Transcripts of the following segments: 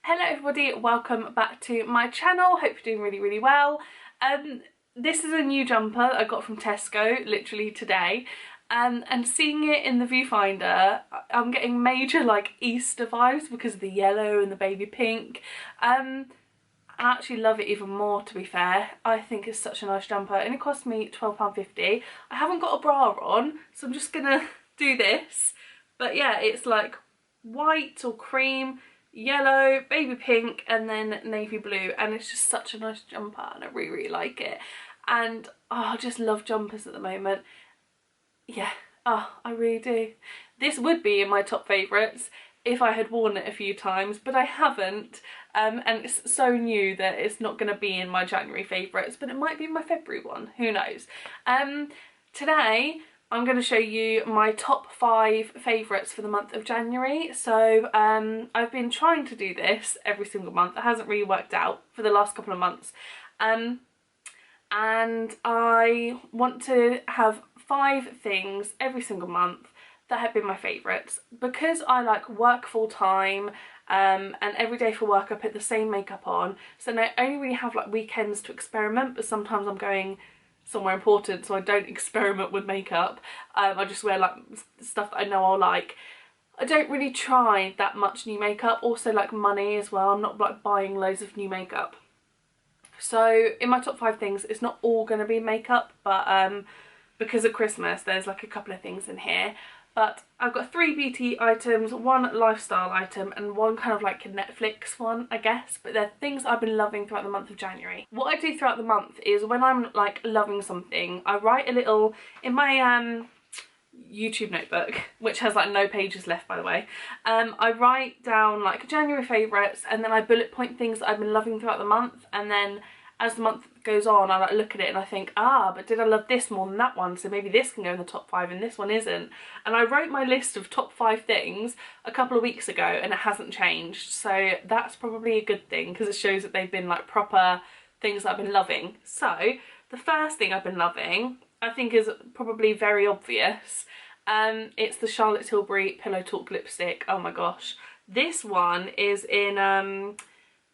Hello everybody, welcome back to my channel. Hope you're doing really well. This is a new jumper I got from Tesco literally today, and seeing it in the viewfinder I'm getting major like Easter vibes because of the yellow and the baby pink. I actually love it even more, to be fair. I think it's such a nice jumper and it cost me £12.50. I haven't got a bra on, so I'm just gonna do this, but yeah, it's like white or cream, yellow, baby pink, and then navy blue, and it's just such a nice jumper and I really like it. And I just love jumpers at the moment. Yeah, I really do. This would be in my top favourites if I had worn it a few times, but I haven't, and it's so new that it's not going to be in my January favourites, but it might be in my February one, who knows. Today I'm going to show you my top 5 favourites for the month of January. So I've been trying to do this every single month. It hasn't really worked out for the last couple of months. And I want to have 5 things every single month that have been my favourites. Because I like work full time and every day for work I put the same makeup on. So I only really have like weekends to experiment, but sometimes I'm going somewhere important, so I don't experiment with makeup. I just wear like stuff that I know I'll like. I don't really try that much new makeup. Also like money as well, I'm not like buying loads of new makeup. So in my top 5 things, it's not all going to be makeup, but because of Christmas there's like a couple of things in here. But I've got 3 beauty items, 1 lifestyle item, and 1 kind of like Netflix one, I guess. But they're things I've been loving throughout the month of January. What I do throughout the month is when I'm like loving something, I write a little, in my YouTube notebook, which has like no pages left by the way, I write down like January favourites, and then I bullet point things that I've been loving throughout the month, and then as the month goes on I like look at it and I think, but did I love this more than that one, so maybe this can go in the top 5 and this one isn't. And I wrote my list of top 5 things a couple of weeks ago and it hasn't changed, so that's probably a good thing because it shows that they've been like proper things that I've been loving. So the first thing I've been loving I think is probably very obvious. It's the Charlotte Tilbury Pillow Talk lipstick. Oh my gosh, this one is in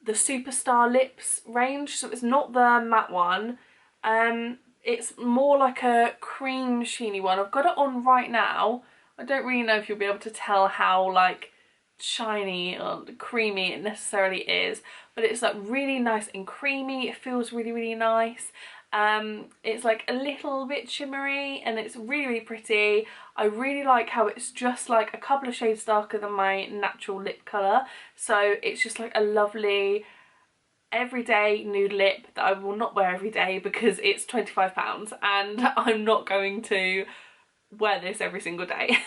the Superstar Lips range, so it's not the matte one. It's more like a cream sheeny one. I've got it on right now. I don't really know if you'll be able to tell how like shiny or creamy it necessarily is, but it's like really nice and creamy. It feels really nice. It's like a little bit shimmery and it's really pretty. I really like how it's just like a couple of shades darker than my natural lip colour, so it's just like a lovely everyday nude lip that I will not wear every day because it's £25 and I'm not going to wear this every single day.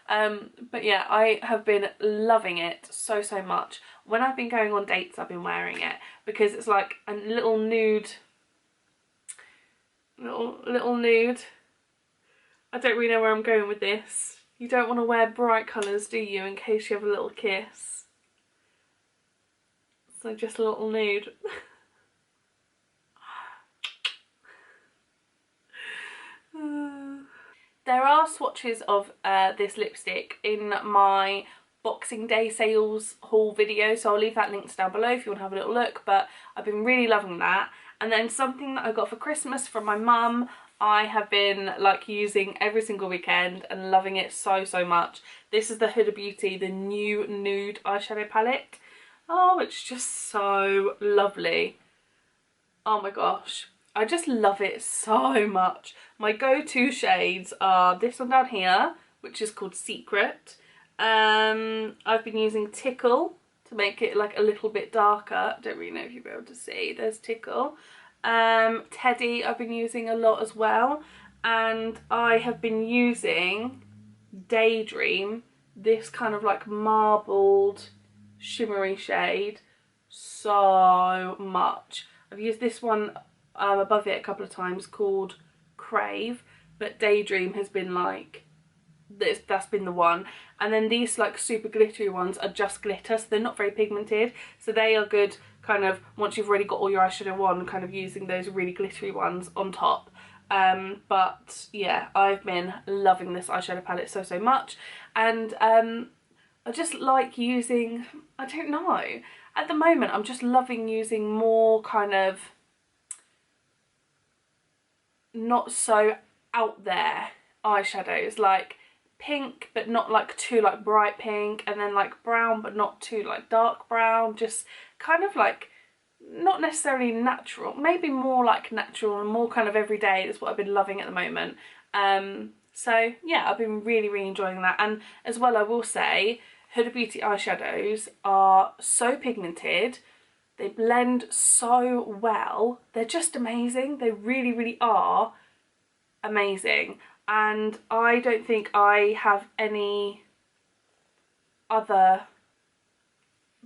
But yeah, I have been loving it so much. When I've been going on dates I've been wearing it because it's like a little nude, little nude. I don't really know where I'm going with this. You don't want to wear bright colours, do you, in case you have a little kiss? So just a little nude. There are swatches of this lipstick in my Boxing Day sales haul video, so I'll leave that linked down below if you want to have a little look, but I've been really loving that. And then something that I got for Christmas from my mum, I have been like using every single weekend and loving it so much. This is the Huda Beauty, the new nude eyeshadow palette. Oh, it's just so lovely. Oh my gosh, I just love it so much. My go-to shades are this one down here, which is called Secret. I've been using Tickle to make it like a little bit darker. Don't really know if you'll be able to see. There's Tickle. Teddy I've been using a lot as well. And I have been using Daydream, this kind of like marbled shimmery shade, so much. I've used this one above it a couple of times called Crave, but Daydream has been like that's been the one. And then these like super glittery ones are just glitter, so they're not very pigmented, so they are good kind of once you've already got all your eyeshadow on, kind of using those really glittery ones on top. But yeah, I've been loving this eyeshadow palette so much. And I just like using, I don't know, at the moment I'm just loving using more kind of not so out there eyeshadows, like pink but not like too like bright pink, and then like brown but not too like dark brown, just kind of like not necessarily natural, maybe more like natural and more kind of everyday. That's what I've been loving at the moment. So yeah, I've been really enjoying that. And as well, I will say Huda Beauty eyeshadows are so pigmented, they blend so well, they're just amazing. They really are amazing, and I don't think I have any other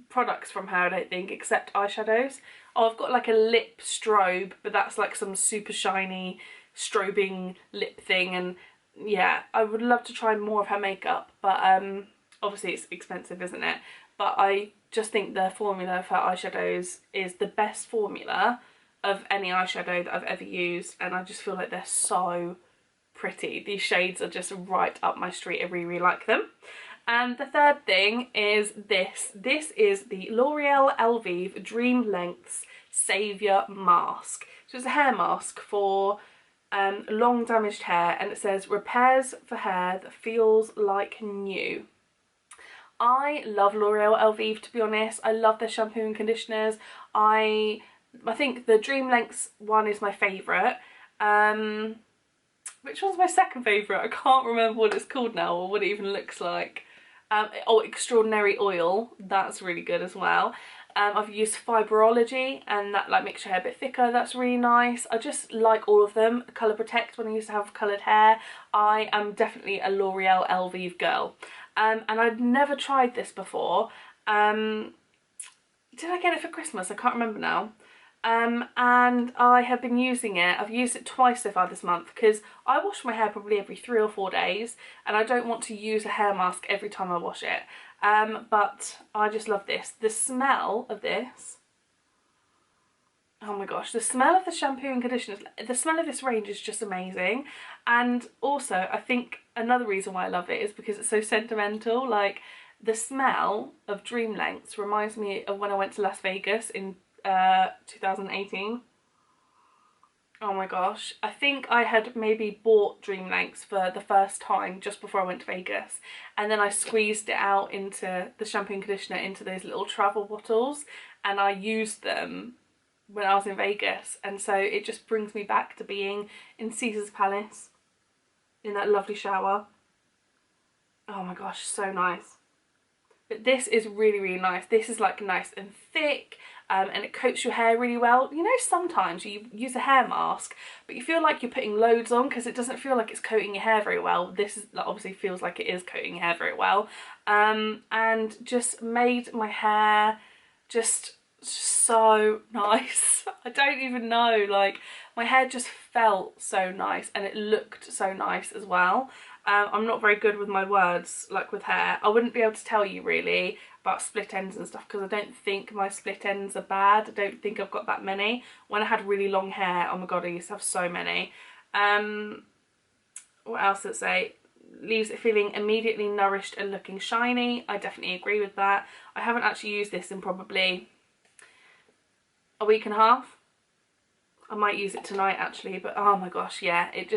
products from her, I don't think, except eyeshadows. Oh, I've got like a lip strobe, but that's like some super shiny strobing lip thing, and yeah, I would love to try more of her makeup, but obviously it's expensive, isn't it? But I just think the formula of her eyeshadows is the best formula of any eyeshadow that I've ever used, and I just feel like they're so pretty. These shades are just right up my street. I really like them. And the third thing is this. This is the L'Oreal Elvive Dream Lengths Saviour Mask. So it's a hair mask for long damaged hair, and it says repairs for hair that feels like new. I love L'Oreal Elvive, to be honest. I love their shampoo and conditioners. I think the Dream Lengths one is my favourite. Which one's my second favourite? I can't remember what it's called now or what it even looks like. Oh, Extraordinary Oil, that's really good as well. I've used Fibrology, and that like makes your hair a bit thicker, that's really nice. I just like all of them. Colour Protect, when I used to have coloured hair. I am definitely a L'Oreal Elvive girl. And I'd never tried this before. Did I get it for Christmas? I can't remember now. And I have been using it. I've used it twice so far this month, because I wash my hair probably every 3 or 4 days, and I don't want to use a hair mask every time I wash it. But I just love this. The smell of this, oh my gosh, the smell of the shampoo and conditioners, the smell of this range is just amazing. And also I think another reason why I love it is because it's so sentimental. Like, the smell of Dream Lengths reminds me of when I went to Las Vegas in 2018. Oh my gosh, I think I had maybe bought Dream Lengths for the first time just before I went to Vegas, and then I squeezed it out into the shampoo and conditioner into those little travel bottles, and I used them when I was in Vegas, and so it just brings me back to being in Caesar's Palace in that lovely shower. Oh my gosh, so nice. But this is really nice. This is like nice and thick, and it coats your hair really well. You know, sometimes you use a hair mask, but you feel like you're putting loads on because it doesn't feel like it's coating your hair very well. This is obviously feels like it is coating your hair very well, and just made my hair just so nice. I don't even know, like, my hair just felt so nice, and it looked so nice as well. I'm not very good with my words, like with hair. I wouldn't be able to tell you really about split ends and stuff, because I don't think my split ends are bad. I don't think I've got that many. When I had really long hair, oh my god, I used to have so many. What else does it say? Leaves it feeling immediately nourished and looking shiny. I definitely agree with that. I haven't actually used this in probably a week and a half. I might use it tonight actually, but oh my gosh, yeah, it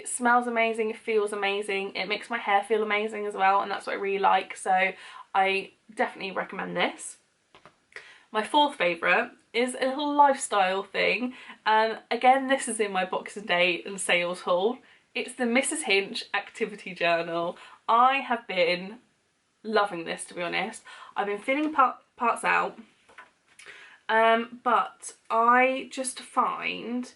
smells amazing, it feels amazing, it makes my hair feel amazing as well, and that's what I really like, so I definitely recommend this. My fourth favourite is a little lifestyle thing, and again, this is in my Boxing Day and sales haul. It's the Mrs. Hinch Activity Journal. I have been loving this, to be honest. I've been filling parts out, but I just find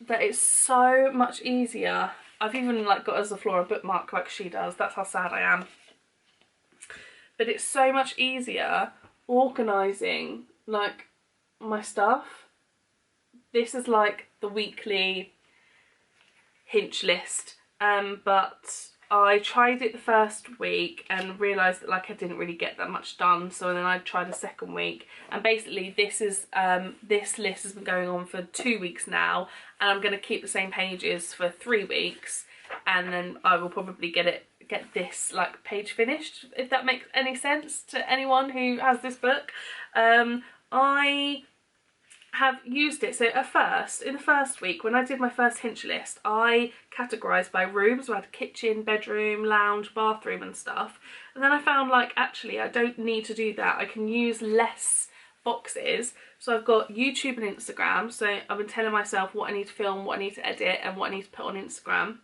that it's so much easier. I've even like got a Zaflora bookmark like she does. That's how sad I am. But it's so much easier organising like my stuff. This is like the weekly Hinch list, but I tried it the first week and realised that like I didn't really get that much done, so then I tried a second week, and basically this is this list has been going on for 2 weeks now, and I'm going to keep the same pages for 3 weeks, and then I will probably get it get this like page finished, if that makes any sense to anyone who has this book. I have used it. So at first, in the first week, when I did my first hinge list, I categorised by rooms. So I had kitchen, bedroom, lounge, bathroom and stuff. And then I found like actually I don't need to do that. I can use less boxes. So I've got YouTube and Instagram. So I've been telling myself what I need to film, what I need to edit and what I need to put on Instagram.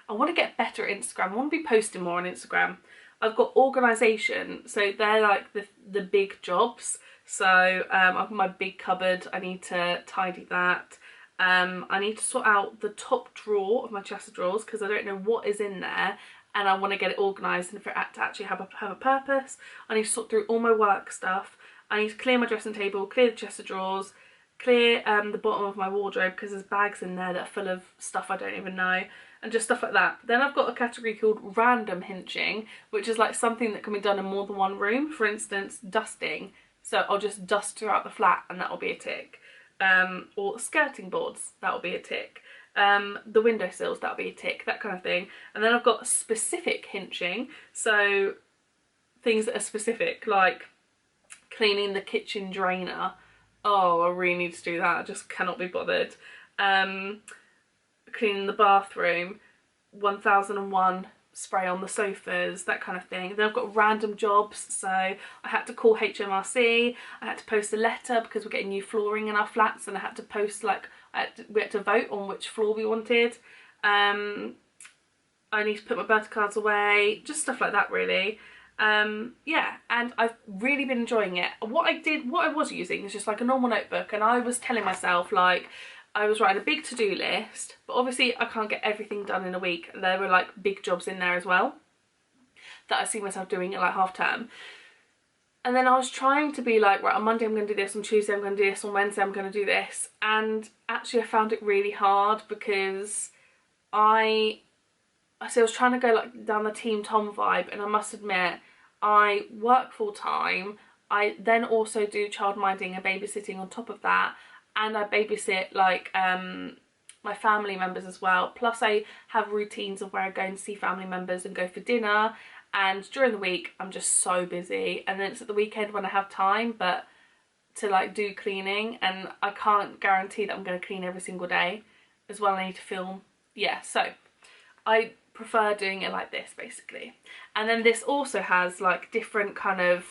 I want to get better at Instagram. I want to be posting more on Instagram. I've got organisation. So they're like the big jobs. So I've got my big cupboard, I need to tidy that. I need to sort out the top drawer of my chest of drawers because I don't know what is in there and I want to get it organised and for it to actually have a purpose. I need to sort through all my work stuff. I need to clear my dressing table, clear the chest of drawers, clear the bottom of my wardrobe because there's bags in there that are full of stuff I don't even know and just stuff like that. Then I've got a category called random hinging, which is like something that can be done in more than one room. For instance, dusting. So I'll just dust throughout the flat and that'll be a tick. Or skirting boards, that'll be a tick. The windowsills, that'll be a tick, that kind of thing. And then I've got specific hinging, so things that are specific, like cleaning the kitchen drainer. Oh, I really need to do that, I just cannot be bothered. Cleaning the bathroom, 1001 spray on the sofas, that kind of thing. Then I've got random jobs, so I had to call HMRC, I had to post a letter because we're getting new flooring in our flats and I had to post like, we had to vote on which floor we wanted. I need to put my birthday cards away, just stuff like that really. Yeah, and I've really been enjoying it. What I was using is just like a normal notebook and I was telling myself like, I was writing a big to-do list, but obviously I can't get everything done in a week. There were like big jobs in there as well that I see myself doing at like half term. And then I was trying to be like, right, on Monday I'm going to do this, on Tuesday I'm going to do this, on Wednesday I'm going to do this. And actually I found it really hard because I was trying to go like down the Team Tom vibe, and I must admit, I work full time. I then also do childminding and babysitting on top of that. And I babysit like my family members as well. Plus I have routines of where I go and see family members and go for dinner. And during the week I'm just so busy. And then it's at the weekend when I have time, but to like do cleaning, and I can't guarantee that I'm going to clean every single day as well. I need to film. Yeah, so I prefer doing it like this basically. And then this also has like different kind of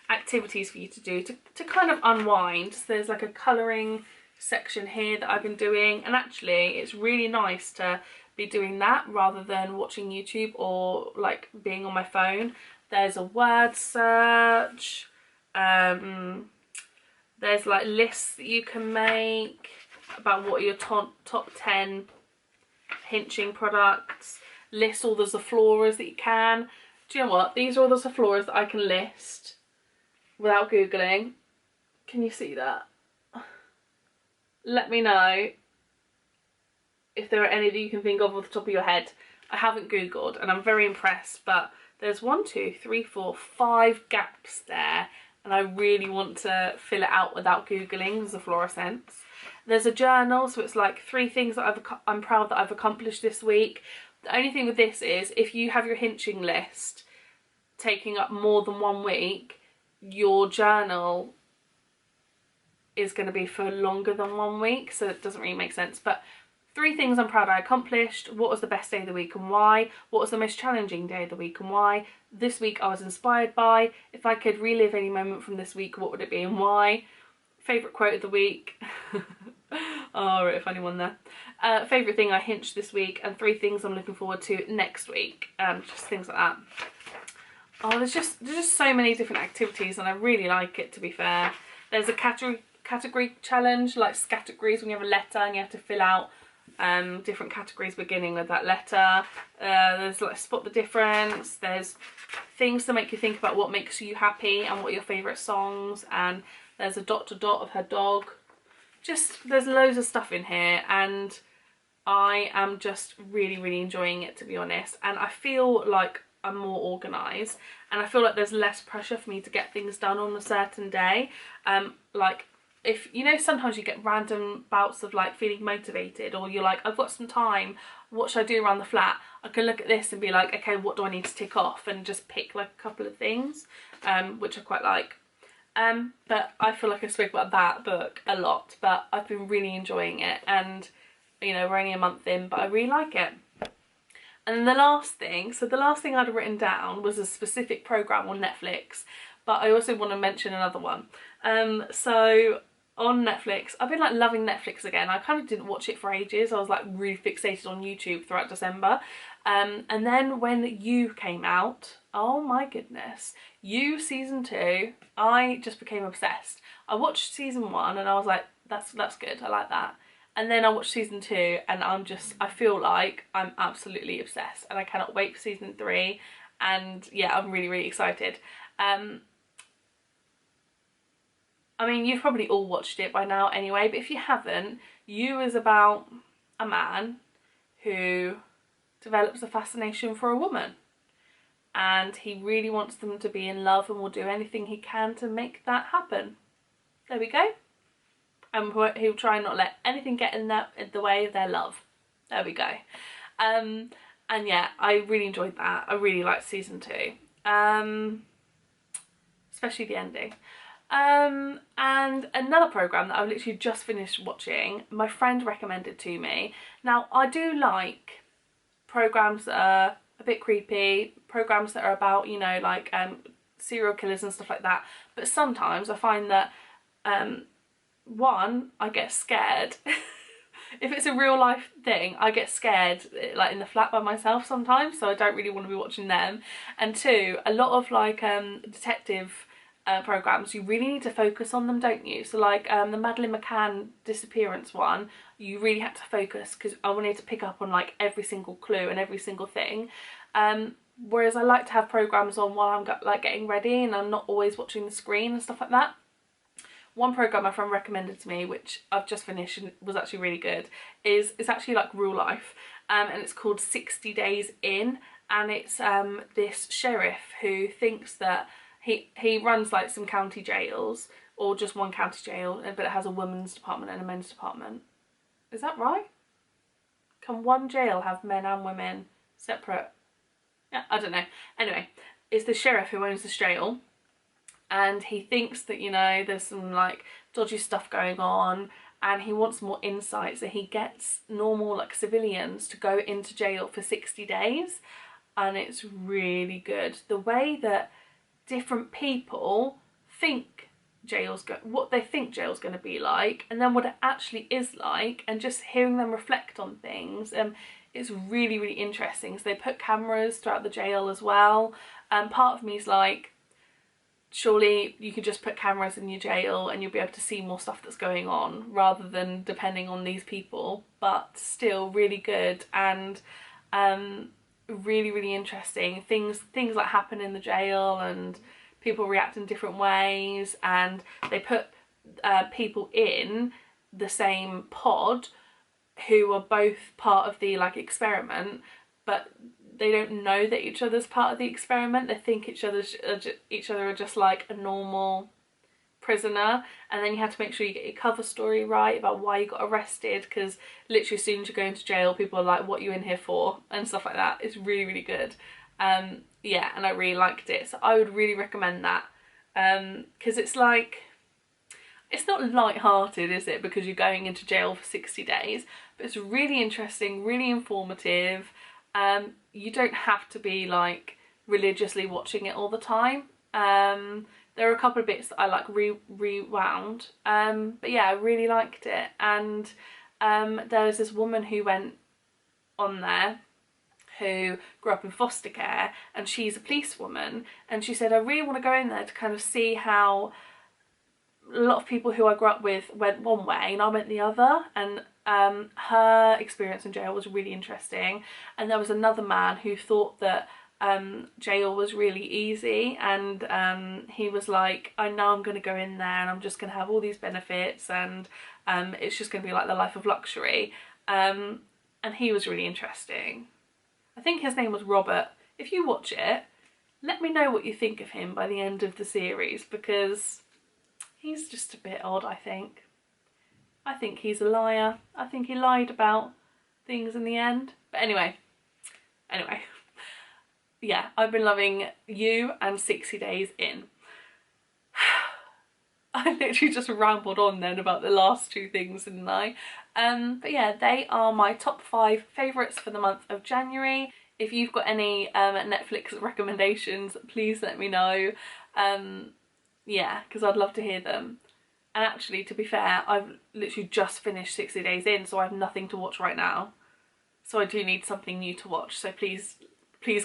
activities for you to do to kind of unwind. So there's like a colouring section here that I've been doing, and actually it's really nice to be doing that rather than watching YouTube or like being on my phone. There's a word search, there's like lists that you can make about what are your top 10 hinging products, list all the Zafloras that you can. Do you know what, these are all the Zafloras that I can list without googling. Can you see that? Let me know if there are any that you can think of off the top of your head. I haven't googled and I'm very impressed, but there's 1, 2, 3, 4, 5 gaps there and I really want to fill it out without googling the fluorescence. There's a journal, so it's like 3 things that I'm proud that I've accomplished this week. The only thing with this is if you have your hinging list taking up more than 1 week, your journal is going to be for longer than 1 week, so it doesn't really make sense. But 3 things I'm proud I accomplished. What was the best day of the week and why? What was the most challenging day of the week and why? This week I was inspired by. If I could relive any moment from this week, what would it be and why? Favourite quote of the week. Oh, I wrote a funny one there. Favourite thing I hinged this week, and 3 things I'm looking forward to next week. Just things like that. Oh, there's just so many different activities and I really like it, to be fair. There's a category challenge, like categories when you have a letter and you have to fill out different categories beginning with that letter. There's like spot the difference. There's things to make you think about what makes you happy and what are your favourite songs, and there's a dot to dot of her dog. Just, there's loads of stuff in here and I am just really enjoying it, to be honest. And I feel like I'm more organised and I feel like there's less pressure for me to get things done on a certain day. Like if you know, sometimes you get random bouts of like feeling motivated, or you're like, I've got some time, what should I do around the flat? I can look at this and be like, okay, what do I need to tick off, and just pick like a couple of things, which I quite like. But I feel like I spoke about that book a lot, but I've been really enjoying it, and you know, we're only a month in, but I really like it. And then the last thing I'd written down was a specific programme on Netflix, but I also want to mention another one. So on Netflix, I've been like loving Netflix again. I kind of didn't watch it for ages. I was like really fixated on YouTube throughout December. And then when You came out, oh my goodness, You season 2, I just became obsessed. I watched season 1 and I was like, that's good, I like that. And then I watched season 2 and I feel like I'm absolutely obsessed, and I cannot wait for season 3. And yeah, I'm really, really excited. I mean, you've probably all watched it by now anyway, but if you haven't, You is about a man who develops a fascination for a woman, and he really wants them to be in love and will do anything he can to make that happen. There we go. And he'll try and not let anything get in the way of their love. There we go. And yeah, I really enjoyed that. I really liked season 2, especially the ending. And another programme that I've literally just finished watching, my friend recommended to me. Now, I do like programmes that are a bit creepy, programmes that are about, you know, like serial killers and stuff like that, but sometimes I find that one, I get scared. If it's a real life thing, I get scared like in the flat by myself sometimes, so I don't really want to be watching them. And two, a lot of like detective programmes, you really need to focus on them, don't you? So like the Madeleine McCann disappearance one, you really had to focus because I wanted to pick up on like every single clue and every single thing. Whereas I like to have programmes on while I'm like getting ready and I'm not always watching the screen and stuff like that. One programme my friend recommended to me, which I've just finished and was actually really good, is it's actually like real life, and it's called 60 Days In, and it's this sheriff who thinks that he runs like some county jails, or just one county jail, but it has a women's department and a men's department. Is that right? Can one jail have men and women separate? Yeah, I don't know. Anyway, it's the sheriff who owns this jail, and he thinks that, you know, there's some like dodgy stuff going on, and he wants more insight, so he gets normal like civilians to go into jail for 60 days, and it's really good. The way that different people think what they think jail's going to be like, and then what it actually is like, and just hearing them reflect on things, it's really, really interesting. So they put cameras throughout the jail as well, and part of me is like, surely you could just put cameras in your jail and you'll be able to see more stuff that's going on rather than depending on these people. But still really good, and really, really interesting. Things like happen in the jail and people react in different ways, and they put people in the same pod who are both part of the like experiment, but they don't know that each other's part of the experiment. They think each other are just like a normal prisoner, and then you have to make sure you get your cover story right about why you got arrested, because literally as soon as you go into jail, people are like, what are you in here for, and stuff like that. It's really, really good. Yeah, and I really liked it, so I would really recommend that, because it's like, it's not light-hearted, is it, because you're going into jail for 60 days, but it's really interesting, really informative. You don't have to be like religiously watching it all the time. There are a couple of bits that I like rewound, but yeah, I really liked it. And there was this woman who went on there who grew up in foster care, and she's a policewoman, and she said, I really want to go in there to kind of see how a lot of people who I grew up with went one way and I went the other, and her experience in jail was really interesting. And there was another man who thought that jail was really easy, and he was like, I know I'm going to go in there and I'm just going to have all these benefits, and it's just going to be like the life of luxury, and he was really interesting. I think his name was Robert. If you watch it, let me know what you think of him by the end of the series, because He's just a bit odd, I think. I think he's a liar. I think he lied about things in the end. But anyway. Yeah, I've been loving You and 60 Days In. I literally just rambled on then about the last two things, didn't I? But yeah, they are my top 5 favourites for the month of January. If you've got any Netflix recommendations, please let me know. Yeah, because I'd love to hear them. And actually, to be fair, I've literally just finished 60 Days In, so I have nothing to watch right now. So I do need something new to watch, so please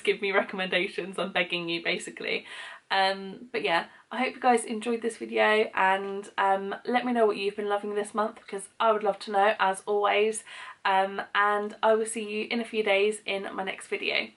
give me recommendations. I'm begging you, basically. But yeah, I hope you guys enjoyed this video, and let me know what you've been loving this month, because I would love to know, as always. And I will see you in a few days in my next video.